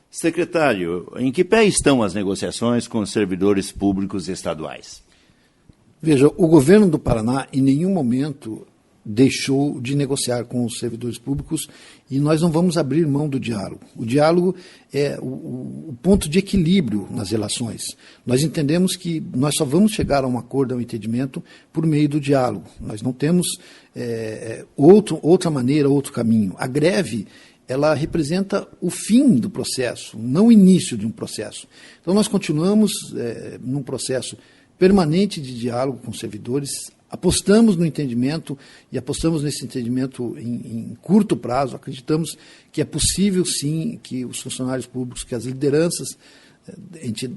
Secretário, em que pé estão as negociações com os servidores públicos estaduais? Veja, o governo do Paraná em nenhum momento deixou de negociar com os servidores públicos e nós não vamos abrir mão do diálogo. O diálogo é o ponto de equilíbrio nas relações. Nós entendemos que nós só vamos chegar a um acordo, a um entendimento, por meio do diálogo. Nós não temos outra maneira, outro caminho. A greve, ela representa o fim do processo, não o início de um processo. Então, nós continuamos num processo permanente de diálogo com os servidores, apostamos no entendimento e apostamos nesse entendimento em curto prazo. Acreditamos que é possível, sim, que os funcionários públicos, que as lideranças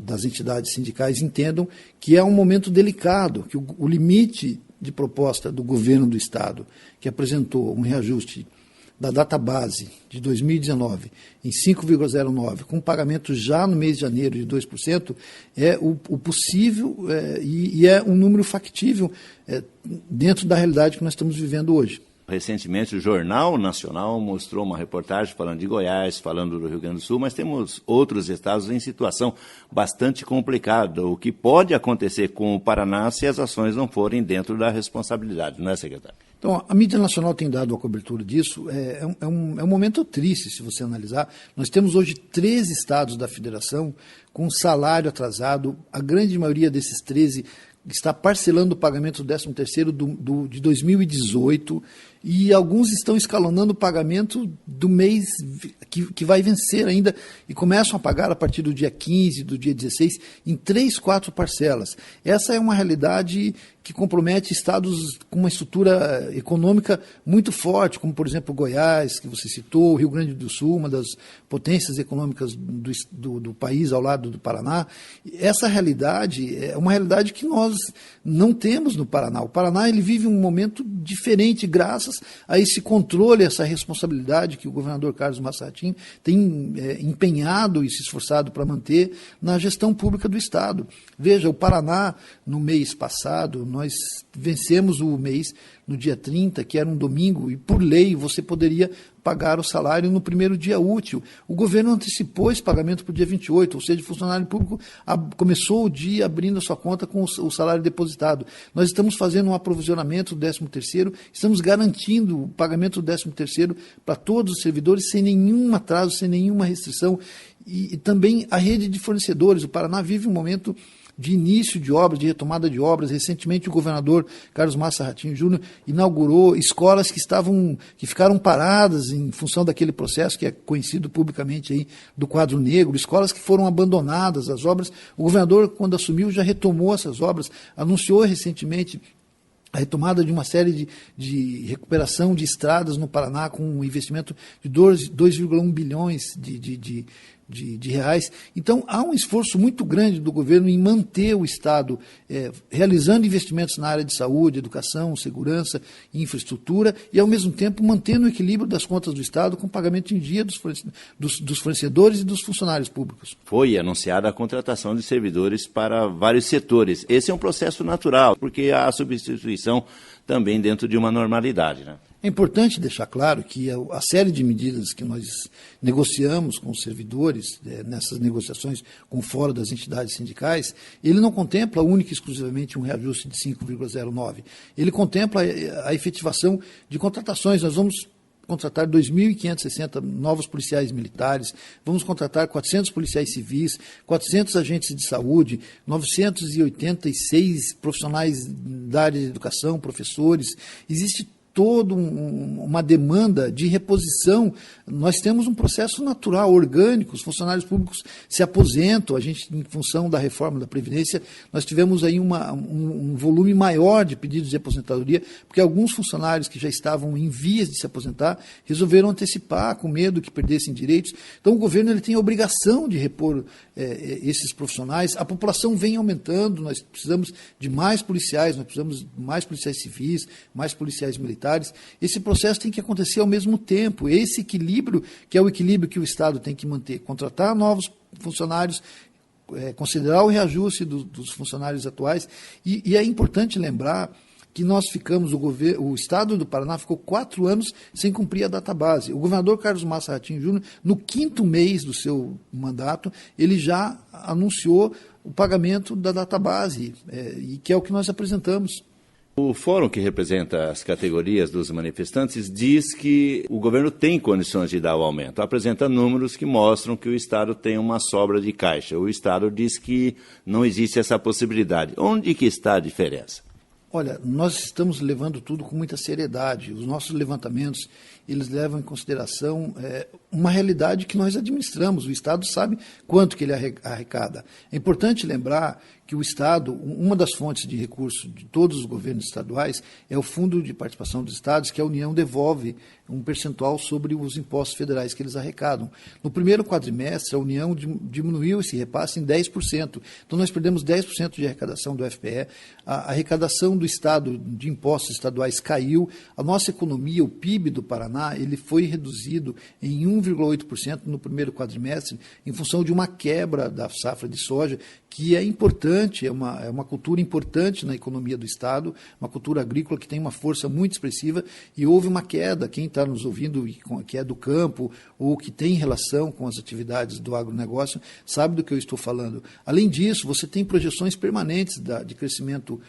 das entidades sindicais entendam que é um momento delicado, que o limite de proposta do governo do Estado, que apresentou um reajuste da database de 2019 em 5,09, com pagamento já no mês de janeiro de 2%, é o possível e é um número factível dentro da realidade que nós estamos vivendo hoje. Recentemente, o Jornal Nacional mostrou uma reportagem falando de Goiás, falando do Rio Grande do Sul, mas temos outros estados em situação bastante complicada. O que pode acontecer com o Paraná se as ações não forem dentro da responsabilidade, não é, secretário? Então, a mídia nacional tem dado a cobertura disso. É um momento triste, se você analisar. Nós temos hoje 13 estados da federação com salário atrasado. A grande maioria desses 13 está parcelando o pagamento do 13º de 2018 e alguns estão escalonando o pagamento do mês que vai vencer ainda e começam a pagar a partir do dia 15, do dia 16, em 3, 4 parcelas. Essa é uma realidade que compromete estados com uma estrutura econômica muito forte, como, por exemplo, Goiás, que você citou, o Rio Grande do Sul, uma das potências econômicas do país ao lado do Paraná. Essa realidade é uma realidade que nós não temos no Paraná. O Paraná ele vive um momento diferente, graças a esse controle, essa responsabilidade que o governador Carlos Massa Ratim tem empenhado e se esforçado para manter na gestão pública do Estado. Veja, o Paraná, no mês passado, nós vencemos o mês no dia 30, que era um domingo, e por lei você poderia pagar o salário no primeiro dia útil. O governo antecipou esse pagamento para o dia 28, ou seja, o funcionário público começou o dia abrindo a sua conta com o salário depositado. Nós estamos fazendo um aprovisionamento do 13º, estamos garantindo o pagamento do 13º para todos os servidores sem nenhum atraso, sem nenhuma restrição, e também a rede de fornecedores. O Paraná vive um momento de início de obras, de retomada de obras. Recentemente o governador Carlos Massa Ratim Júnior inaugurou escolas que ficaram paradas em função daquele processo que é conhecido publicamente aí do quadro negro, escolas que foram abandonadas, as obras. O governador, quando assumiu, já retomou essas obras, anunciou recentemente a retomada de uma série de recuperação de estradas no Paraná com um investimento de 2,1 bilhões de reais. Então, há um esforço muito grande do governo em manter o Estado realizando investimentos na área de saúde, educação, segurança, infraestrutura e, ao mesmo tempo, mantendo o equilíbrio das contas do Estado com pagamento em dia dos fornecedores e dos funcionários públicos. Foi anunciada a contratação de servidores para vários setores. Esse é um processo natural, porque há a substituição também dentro de uma normalidade, né? É importante deixar claro que a série de medidas que nós negociamos com os servidores, nessas negociações com fora das entidades sindicais, ele não contempla única e exclusivamente um reajuste de 5,09. Ele contempla a efetivação de contratações. Nós vamos contratar 2.560 novos policiais militares, vamos contratar 400 policiais civis, 400 agentes de saúde, 986 profissionais da área de educação, professores. Existe toda uma demanda de reposição. Nós temos um processo natural, orgânico, os funcionários públicos se aposentam, a gente, em função da reforma da Previdência, nós tivemos aí um volume maior de pedidos de aposentadoria, porque alguns funcionários que já estavam em vias de se aposentar resolveram antecipar, com medo que perdessem direitos. Então, o governo ele tem a obrigação de repor esses profissionais. A população vem aumentando, nós precisamos de mais policiais, nós precisamos de mais policiais civis, mais policiais militares. Esse processo tem que acontecer ao mesmo tempo. Esse equilíbrio, que é o equilíbrio que o Estado tem que manter, contratar novos funcionários, considerar o reajuste dos funcionários atuais. E é importante lembrar que nós ficamos, o Estado do Paraná ficou 4 anos sem cumprir a database. O governador Carlos Massa Ratinho Júnior, no 5º mês do seu mandato, ele já anunciou o pagamento da database, e que é o que nós apresentamos. O fórum que representa as categorias dos manifestantes diz que o governo tem condições de dar o aumento. Apresenta números que mostram que o Estado tem uma sobra de caixa. O Estado diz que não existe essa possibilidade. Onde que está a diferença? Olha, nós estamos levando tudo com muita seriedade. Os nossos levantamentos, eles levam em consideração uma realidade que nós administramos. O Estado sabe quanto que ele arrecada. É importante lembrar que o Estado, uma das fontes de recursos de todos os governos estaduais é o Fundo de Participação dos Estados, que a União devolve um percentual sobre os impostos federais que eles arrecadam. No primeiro quadrimestre, a União diminuiu esse repasse em 10%. Então, nós perdemos 10% de arrecadação do FPE. A arrecadação do Estado de impostos estaduais caiu. A nossa economia, o PIB do Paraná, ele foi reduzido em 1,8% no primeiro quadrimestre, em função de uma quebra da safra de soja, que é importante, é uma cultura importante na economia do Estado, uma cultura agrícola que tem uma força muito expressiva, e houve uma queda. Quem está nos ouvindo, que é do campo ou que tem relação com as atividades do agronegócio, sabe do que eu estou falando. Além disso, você tem projeções permanentes de crescimento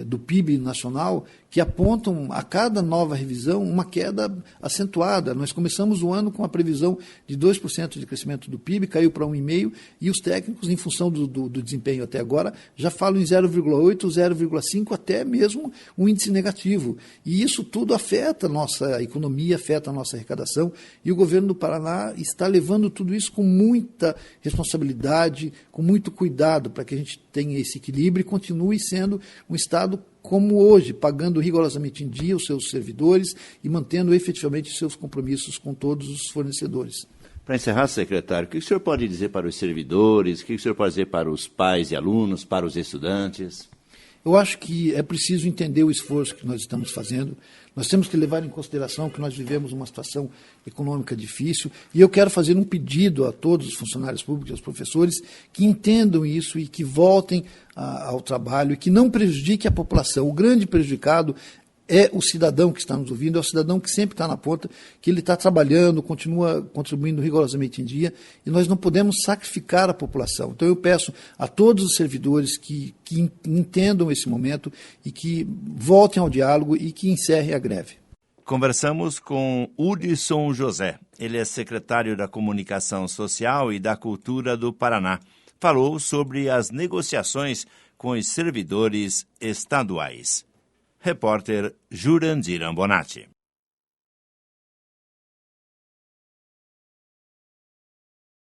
do PIB nacional, que apontam a cada nova revisão uma queda acentuada. Nós começamos o ano com a previsão de 2% de crescimento do PIB, caiu para 1,5%, e os técnicos, em função do desempenho até agora, já falam em 0,8%, 0,5%, até mesmo um índice negativo. E isso tudo afeta a nossa economia, afeta a nossa arrecadação, e o governo do Paraná está levando tudo isso com muita responsabilidade, com muito cuidado, para que a gente tenha esse equilíbrio e continue sendo um Estado como hoje, pagando rigorosamente em dia os seus servidores e mantendo efetivamente seus compromissos com todos os fornecedores. Para encerrar, secretário, o que o senhor pode dizer para os servidores, o que o senhor pode dizer para os pais e alunos, para os estudantes? Eu acho que é preciso entender o esforço que nós estamos fazendo. Nós temos que levar em consideração que nós vivemos uma situação econômica difícil, e eu quero fazer um pedido a todos os funcionários públicos, aos professores, que entendam isso e que voltem ao trabalho e que não prejudiquem a população. O grande prejudicado é o cidadão que está nos ouvindo, é o cidadão que sempre está na ponta, que ele está trabalhando, continua contribuindo rigorosamente em dia, e nós não podemos sacrificar a população. Então eu peço a todos os servidores que entendam esse momento e que voltem ao diálogo e que encerrem a greve. Conversamos com Hudson José. Ele é secretário da Comunicação Social e da Cultura do Paraná. Falou sobre as negociações com os servidores estaduais. Repórter Jurandir Ambonati.